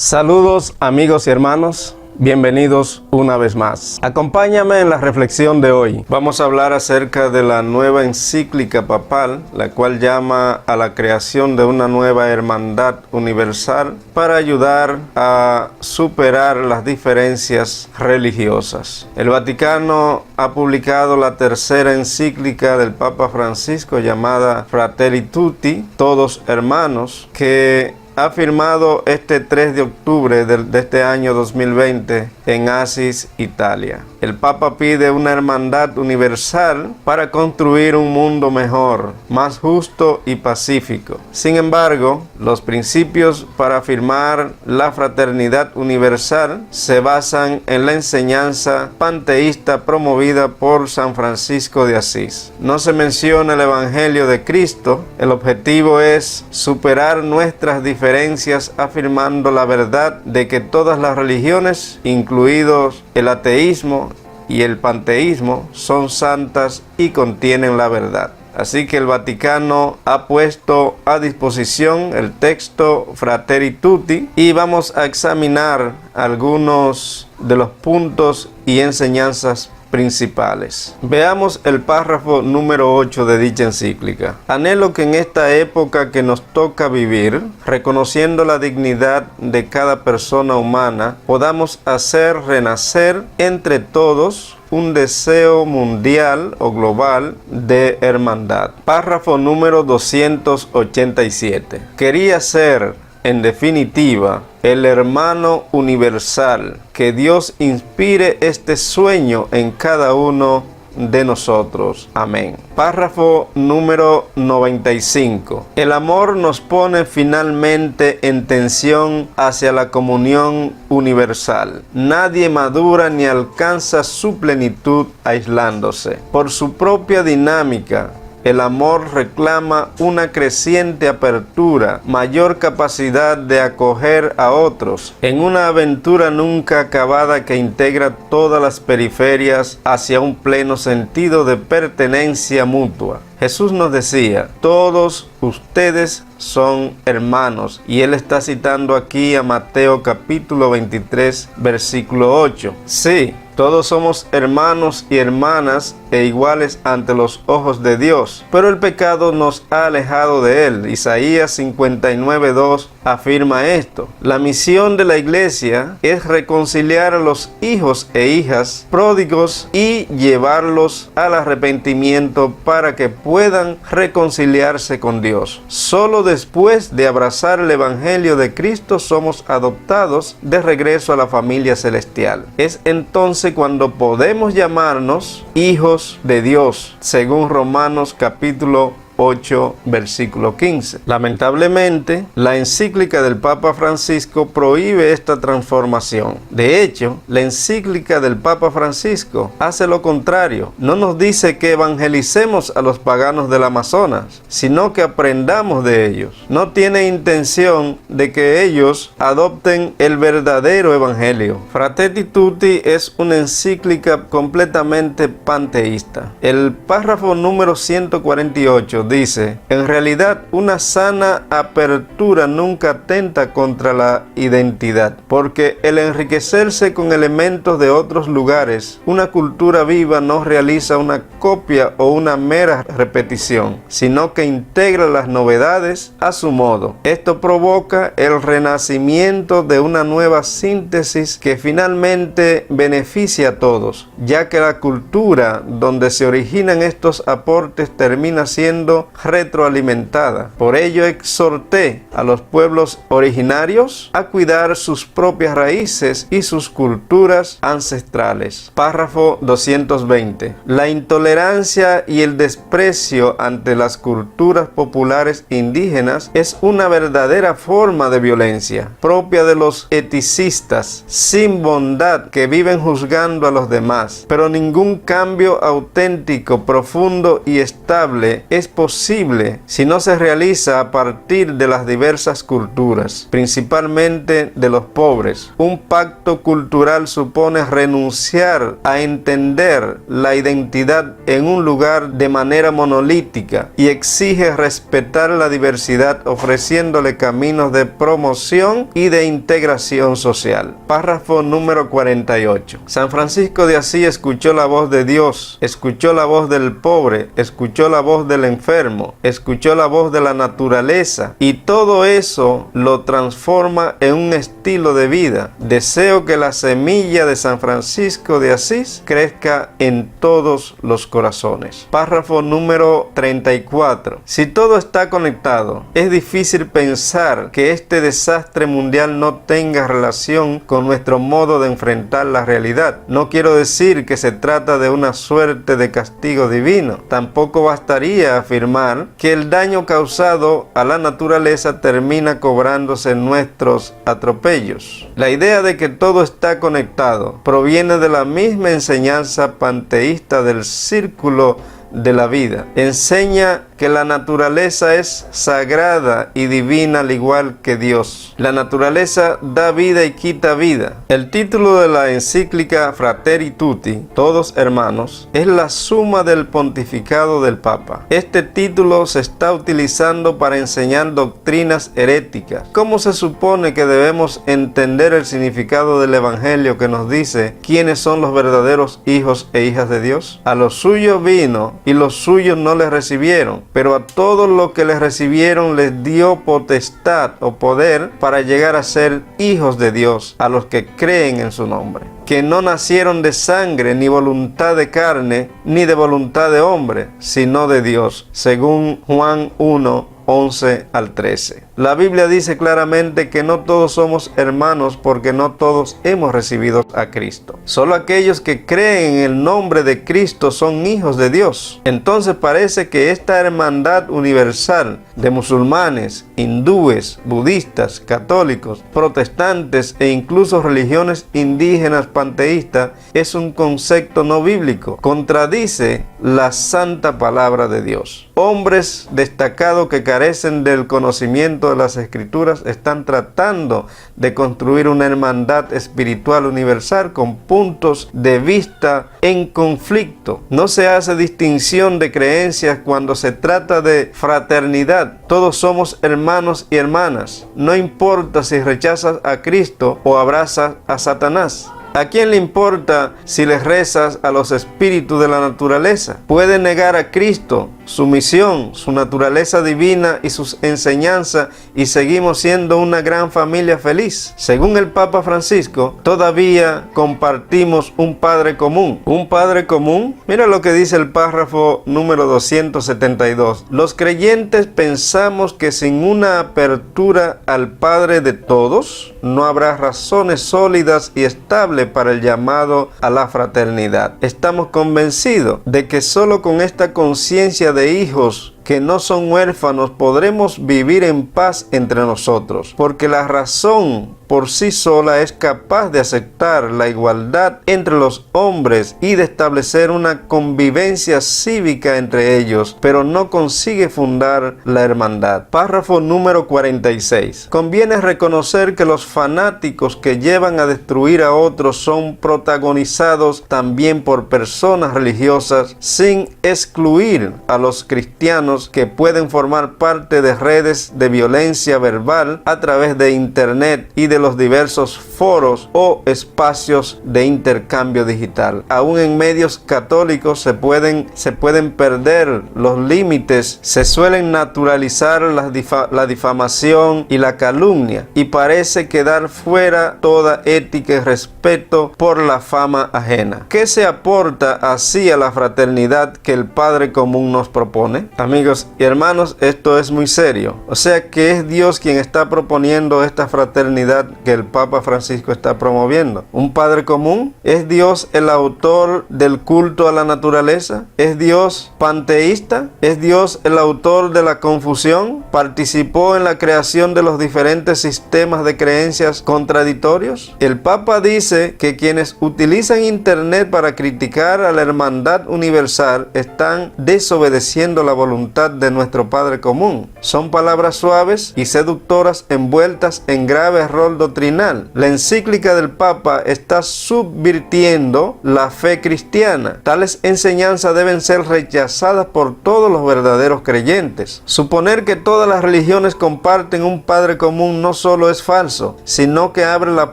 Saludos amigos y hermanos, bienvenidos una vez más. Acompáñame en la reflexión de hoy. Vamos a hablar acerca de la nueva encíclica papal, la cual llama a la creación de una nueva hermandad universal para ayudar a superar las diferencias religiosas. El Vaticano ha publicado la tercera encíclica del Papa Francisco llamada Fratelli Tutti, Todos Hermanos, que ha firmado este 3 de octubre de este año 2020 en Asis, Italia. El Papa pide una hermandad universal para construir un mundo mejor, más justo y pacífico. Sin embargo, los principios para afirmar la fraternidad universal se basan en la enseñanza panteísta promovida por San Francisco de Asís. No se menciona el Evangelio de Cristo. El objetivo es superar nuestras diferencias afirmando la verdad de que todas las religiones, incluidos el ateísmo y el panteísmo, son santas y contienen la verdad. Así que el Vaticano ha puesto a disposición el texto Fratelli Tutti y vamos a examinar algunos de los puntos y enseñanzas principales. Veamos el párrafo número 8 de dicha encíclica. Anhelo que en esta época que nos toca vivir, reconociendo la dignidad de cada persona humana, podamos hacer renacer entre todos un deseo mundial o global de hermandad. Párrafo número 287. Quería ser, en definitiva, el hermano universal. Que Dios inspire este sueño en cada uno de nosotros. Amén. Párrafo número 95. El amor nos pone finalmente en tensión hacia la comunión universal. Nadie madura ni alcanza su plenitud aislándose. Por su propia dinámica, el amor reclama una creciente apertura, mayor capacidad de acoger a otros, en una aventura nunca acabada que integra todas las periferias hacia un pleno sentido de pertenencia mutua. Jesús nos decía, todos ustedes son hermanos, y él está citando aquí a Mateo capítulo 23, versículo 8. Sí, todos somos hermanos y hermanas e iguales ante los ojos de Dios, pero el pecado nos ha alejado de él. Isaías 59:2 afirma esto. La misión de la iglesia es reconciliar a los hijos e hijas pródigos y llevarlos al arrepentimiento para que puedan reconciliarse con Dios. Solo después de abrazar el Evangelio de Cristo somos adoptados de regreso a la familia celestial. Es entonces cuando podemos llamarnos hijos de Dios, según Romanos capítulo 8, versículo 15. Lamentablemente, la encíclica del Papa Francisco prohíbe esta transformación. De hecho, la encíclica del Papa Francisco hace lo contrario. No nos dice que evangelicemos a los paganos del Amazonas, sino que aprendamos de ellos. No tiene intención de que ellos adopten el verdadero evangelio. Fratelli Tutti es una encíclica completamente panteísta. El párrafo número 148 dice, en realidad una sana apertura nunca atenta contra la identidad, porque el enriquecerse con elementos de otros lugares, una cultura viva no realiza una copia o una mera repetición, sino que integra las novedades a su modo. Esto provoca el renacimiento de una nueva síntesis que finalmente beneficia a todos, ya que la cultura donde se originan estos aportes termina siendo retroalimentada. Por ello exhorté a los pueblos originarios a cuidar sus propias raíces y sus culturas ancestrales. Párrafo 220. La intolerancia y el desprecio ante las culturas populares indígenas es una verdadera forma de violencia, propia de los eticistas, sin bondad, que viven juzgando a los demás. Pero ningún cambio auténtico, profundo y estable es posible posible si no se realiza a partir de las diversas culturas, principalmente de los pobres. Un pacto cultural supone renunciar a entender la identidad en un lugar de manera monolítica y exige respetar la diversidad, ofreciéndole caminos de promoción y de integración social. Párrafo número 48. San Francisco de Asís escuchó la voz de Dios, escuchó la voz del pobre, escuchó la voz del enfermo, escuchó la voz de la naturaleza, y todo eso lo transforma en un estilo de vida. Deseo que la semilla de San Francisco de Asís crezca en todos los corazones. Párrafo número 34. Si todo está conectado, es difícil pensar que este desastre mundial no tenga relación con nuestro modo de enfrentar la realidad. No quiero decir que se trata de una suerte de castigo divino. Tampoco bastaría afirmar que el daño causado a la naturaleza termina cobrándose nuestros atropellos. La idea de que todo está conectado proviene de la misma enseñanza panteísta del círculo de la vida. Enseña que la naturaleza es sagrada y divina al igual que Dios. La naturaleza da vida y quita vida. El título de la encíclica Fratelli Tutti, todos hermanos, es la suma del pontificado del Papa. Este título se está utilizando para enseñar doctrinas heréticas. ¿Cómo se supone que debemos entender el significado del Evangelio que nos dice quiénes son los verdaderos hijos e hijas de Dios? A los suyos vino y los suyos no les recibieron, pero a todos los que les recibieron les dio potestad o poder para llegar a ser hijos de Dios, a los que creen en su nombre, que no nacieron de sangre, ni voluntad de carne, ni de voluntad de hombre, sino de Dios, según Juan 1, 11 al 13. La Biblia dice claramente que no todos somos hermanos porque no todos hemos recibido a Cristo. Solo aquellos que creen en el nombre de Cristo son hijos de Dios. Entonces parece que esta hermandad universal de musulmanes, hindúes, budistas, católicos, protestantes e incluso religiones indígenas panteístas es un concepto no bíblico. Contradice la santa palabra de Dios. Hombres destacados que carecen del conocimiento de las Escrituras están tratando de construir una hermandad espiritual universal con puntos de vista en conflicto. No se hace distinción de creencias cuando se trata de fraternidad. Todos somos hermanos y hermanas. No importa si rechazas a Cristo o abrazas a Satanás. ¿A quién le importa si les rezas a los espíritus de la naturaleza? Puede negar a Cristo, su misión, su naturaleza divina y sus enseñanzas, y seguimos siendo una gran familia feliz. Según el Papa Francisco, todavía compartimos un Padre común. ¿Un Padre común? Mira lo que dice el párrafo número 272. Los creyentes pensamos que sin una apertura al Padre de todos, no habrá razones sólidas y estables para el llamado a la fraternidad. Estamos convencidos de que solo con esta conciencia de hijos que no son huérfanos podremos vivir en paz entre nosotros, porque la razón por sí sola es capaz de aceptar la igualdad entre los hombres y de establecer una convivencia cívica entre ellos, pero no consigue fundar la hermandad. Párrafo número 46. Conviene reconocer que los fanáticos que llevan a destruir a otros son protagonizados también por personas religiosas, sin excluir a los cristianos que pueden formar parte de redes de violencia verbal a través de internet y de los diversos foros o espacios de intercambio digital. Aún en medios católicos se pueden perder los límites, se suelen naturalizar la difamación y la calumnia, y parece quedar fuera toda ética y respeto por la fama ajena. ¿Qué se aporta así a la fraternidad que el Padre común nos propone? Amigos y hermanos, esto es muy serio. O sea que es Dios quien está proponiendo esta fraternidad que el Papa Francisco Francisco está promoviendo. ¿Un padre común? ¿Es Dios el autor del culto a la naturaleza? ¿Es Dios panteísta? ¿Es Dios el autor de la confusión? ¿Participó en la creación de los diferentes sistemas de creencias contradictorios? El Papa dice que quienes utilizan Internet para criticar a la hermandad universal están desobedeciendo la voluntad de nuestro Padre común. Son palabras suaves y seductoras envueltas en grave error doctrinal. La encíclica del Papa está subvirtiendo la fe cristiana. Tales enseñanzas deben ser rechazadas por todos los verdaderos creyentes. Suponer que todas las religiones comparten un Padre común no solo es falso, sino que abre la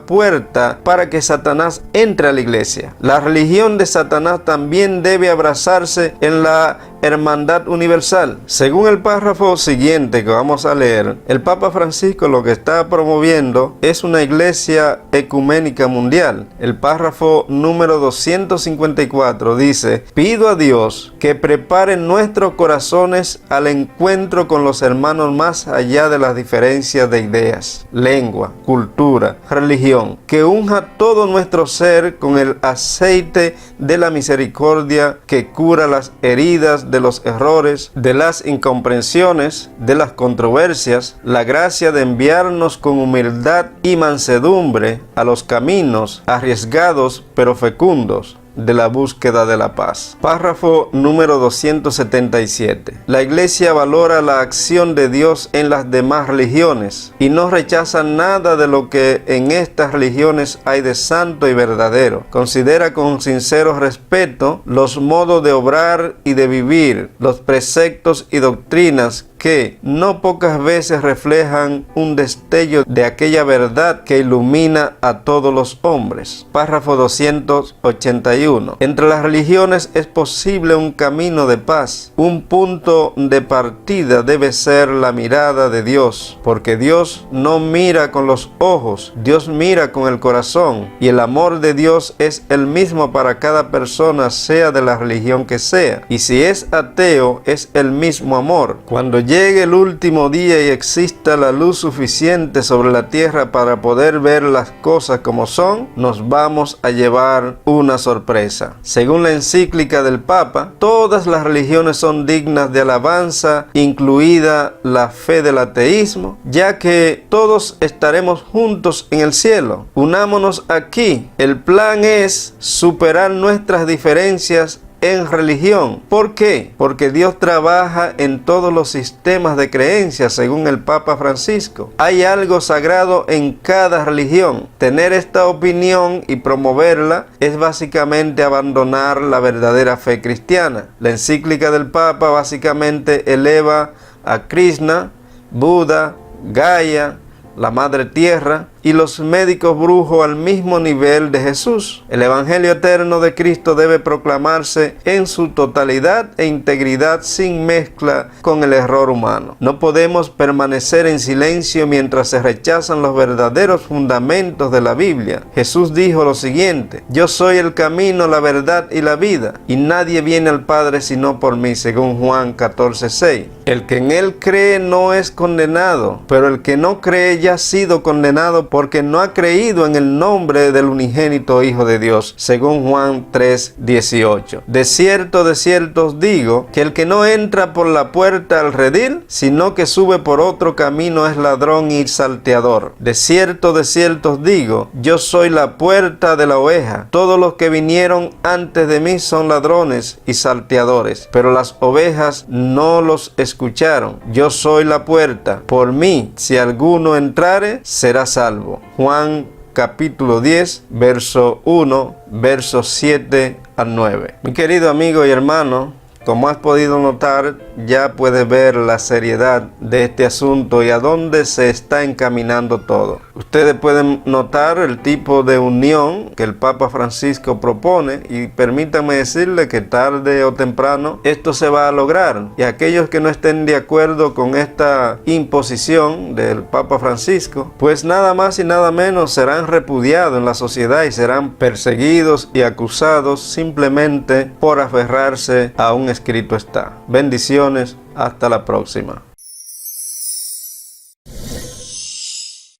puerta para que Satanás entre a la iglesia. La religión de Satanás también debe abrazarse en la hermandad universal. Según el párrafo siguiente que vamos a leer, el Papa Francisco lo que está promoviendo es una iglesia ecuménica mundial. El párrafo número 254 dice: pido a Dios que prepare nuestros corazones al encuentro con los hermanos más allá de las diferencias de ideas, lengua, cultura, religión, que unja todo nuestro ser con el aceite de la misericordia que cura las heridas de los errores, de las incomprensiones, de las controversias, la gracia de enviarnos con humildad y mansedumbre a los caminos arriesgados pero fecundos de la búsqueda de la paz. Párrafo número 277. La Iglesia valora la acción de Dios en las demás religiones y no rechaza nada de lo que en estas religiones hay de santo y verdadero. Considera con sincero respeto los modos de obrar y de vivir, los preceptos y doctrinas que no pocas veces reflejan un destello de aquella verdad que ilumina a todos los hombres. Párrafo 281. Entre las religiones es posible un camino de paz. Un punto de partida debe ser la mirada de Dios, porque Dios no mira con los ojos, Dios mira con el corazón, y el amor de Dios es el mismo para cada persona, sea de la religión que sea. Y si es ateo, es el mismo amor. Cuando llegue el último día y exista la luz suficiente sobre la tierra para poder ver las cosas como son, nos vamos a llevar una sorpresa. Según la encíclica del Papa, todas las religiones son dignas de alabanza, incluida la fe del ateísmo, ya que todos estaremos juntos en el cielo. Unámonos aquí. El plan es superar nuestras diferencias en religión. ¿Por qué? Porque Dios trabaja en todos los sistemas de creencias, según el Papa Francisco. Hay algo sagrado en cada religión. Tener esta opinión y promoverla es básicamente abandonar la verdadera fe cristiana. La encíclica del Papa básicamente eleva a Krishna, Buda, Gaia, la Madre Tierra y los médicos brujos al mismo nivel de Jesús. El Evangelio eterno de Cristo debe proclamarse en su totalidad e integridad, sin mezcla con el error humano. No podemos permanecer en silencio mientras se rechazan los verdaderos fundamentos de la Biblia. Jesús dijo lo siguiente: yo soy el camino, la verdad y la vida, y nadie viene al Padre sino por mí, según Juan 14:6. El que en él cree no es condenado, pero el que no cree ya ha sido condenado porque no ha creído en el nombre del unigénito Hijo de Dios, según Juan 3:18. De cierto os digo, que el que no entra por la puerta al redil, sino que sube por otro camino, es ladrón y salteador. De cierto os digo, yo soy la puerta de la oveja. Todos los que vinieron antes de mí son ladrones y salteadores, pero las ovejas no los escucharon. Yo soy la puerta. Por mí, si alguno entrare, será salvo. Juan capítulo 10, verso 1, versos 7 al 9. Mi querido amigo y hermano, como has podido notar, ya puedes ver la seriedad de este asunto y a dónde se está encaminando todo. Ustedes pueden notar el tipo de unión que el Papa Francisco propone, y permítanme decirle que tarde o temprano esto se va a lograr. Y aquellos que no estén de acuerdo con esta imposición del Papa Francisco, pues nada más y nada menos serán repudiados en la sociedad y serán perseguidos y acusados simplemente por aferrarse a un escrito está. Bendiciones, hasta la próxima.